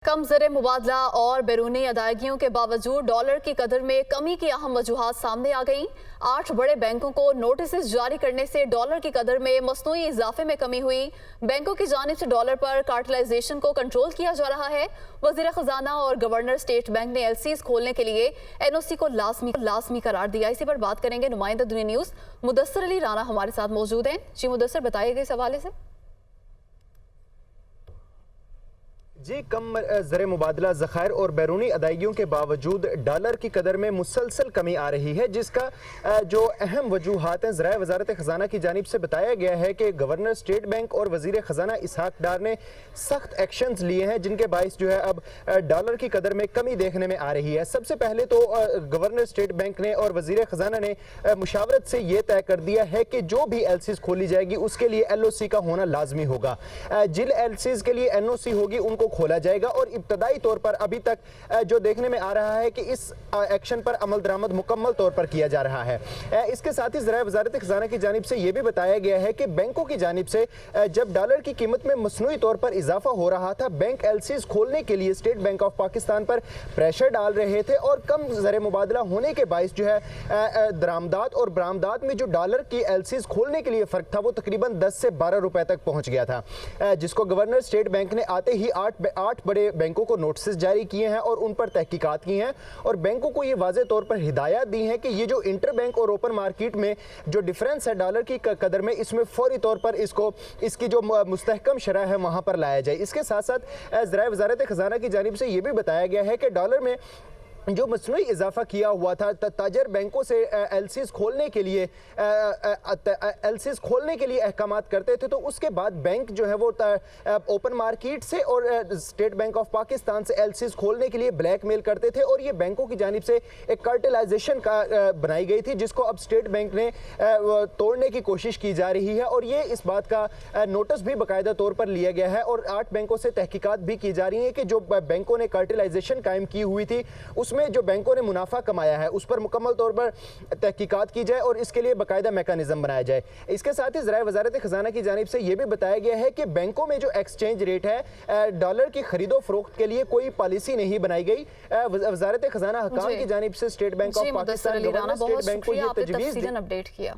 कम ज़र मुबादला और बैरूनी अदायगियों के बावजूद डॉलर की कदर में कमी की अहम वजूहात सामने आ गईं। 8 बड़े बैंकों को नोटिस जारी करने से डॉलर की कदर में मसनूई इजाफे में कमी हुई। बैंकों की जानिब से डॉलर पर कार्टिलाइजेशन को कंट्रोल किया जा रहा है। वज़ीर ख़जाना और गवर्नर स्टेट बैंक ने LCs खोलने के लिए NOC को लाजमी करार दिया। इसी पर बात करेंगे नुमाइंदा दुनिया न्यूज़ मुदस्सर अली राना हमारे साथ मौजूद हैं। जी मुदस्सर, बताइएगा इस हवाले से। जी, कम ज़र मुबादला ज़खायर और बैरूनी अदायगियों के बावजूद डॉलर की कदर में मुसलसल कमी आ रही है, जिसका जो अहम वजूहात हैं ज़राए वज़ारत ख़जाना की जानिब से बताया गया है कि गवर्नर स्टेट बैंक और वज़ीर ख़जाना इसहाक डार ने सख्त एक्शंस लिए हैं, जिनके बाइस जो है अब डॉलर की कदर में कमी देखने में आ रही है। सबसे पहले तो गवर्नर स्टेट बैंक ने और वज़ीर ख़जाना ने मुशावरत से ये तय कर दिया है कि जो भी LCs खोली जाएगी उसके लिए LOC का होना लाजमी होगा। जिन LCs के लिए NOC होगी उनको खोला जाएगा और इब्तदाई तौर पर अभी तक जो देखने में आ रहा है कि इस एक्शन पर अमल दरामद मुकम्मल तौर पर किया जा रहा है। इसके साथ ही ज़राए वज़ारत ख़ज़ाना की जानिब से यह भी बताया गया है कि बैंकों की जानिब से जब डॉलर की कीमत में मसनूई तौर पर इजाफा हो रहा था, बैंक LCs खोलने के लिए स्टेट बैंक ऑफ पाकिस्तान पर प्रेशर डाल रहे थे और कम ज़र मुबादला होने के बाइस जो है दरामदात और बरामदात में जो डॉलर की LCs खोलने के लिए फ़र्क था वो तकरीबन 10 से 12 रुपए तक पहुँच गया था, जिसको गवर्नर स्टेट बैंक ने आते ही 8 बड़े बैंकों को नोटिस जारी किए हैं और उन पर तहकीकात की हैं और बैंकों को ये वाज़े तौर पर हिदायत दी है कि ये जो इंटर बैंक और ओपन मार्केट में जो डिफरेंस है डॉलर की कदर में, इसमें फौरी तौर पर इसकी जो मुस्तहकम शरह है वहाँ पर लाया जाए। इसके साथ साथ ज़राए वज़ारत ख़ज़ाना की जानिब से ये भी बताया गया है कि डॉलर में जो मसनूई इजाफा किया हुआ था, ताजर बैंकों से LCs खोलने के लिए अहकामात करते थे, तो उसके बाद बैंक जो है वो ओपन मार्केट से और स्टेट बैंक ऑफ पाकिस्तान से LCs खोलने के लिए ब्लैकमेल करते थे और ये बैंकों की जानिब से एक कार्टेलाइजेशन का बनाई गई थी, जिसको अब स्टेट बैंक ने तोड़ने की कोशिश की जा रही है और ये इस बात का नोटिस भी बाकायदा तौर पर लिया गया है और 8 बैंकों से तहकीकात भी की जा रही है कि जो बैंकों ने कार्टेलाइजेशन कायम की हुई थी उसमें जो बैंकों ने मुनाफा कमाया है उस पर मुकम्मल तौर पर तहकीकात की जाए और इसके लिए बाकायदा मैकेनिज्म बनाया जाए। इसके साथ ही ज़राए वज़ारत ख़ज़ाना की जानिब से यह भी बताया गया है कि बैंकों में जो एक्सचेंज रेट है डॉलर की खरीदो फरोख्त के लिए कोई पॉलिसी नहीं बनाई गई। वज़ारत ख़ज़ाना हकाम की जानिब से state bank of Pakistan, state bank को यह तजवीज़ दी। अपडेट किया।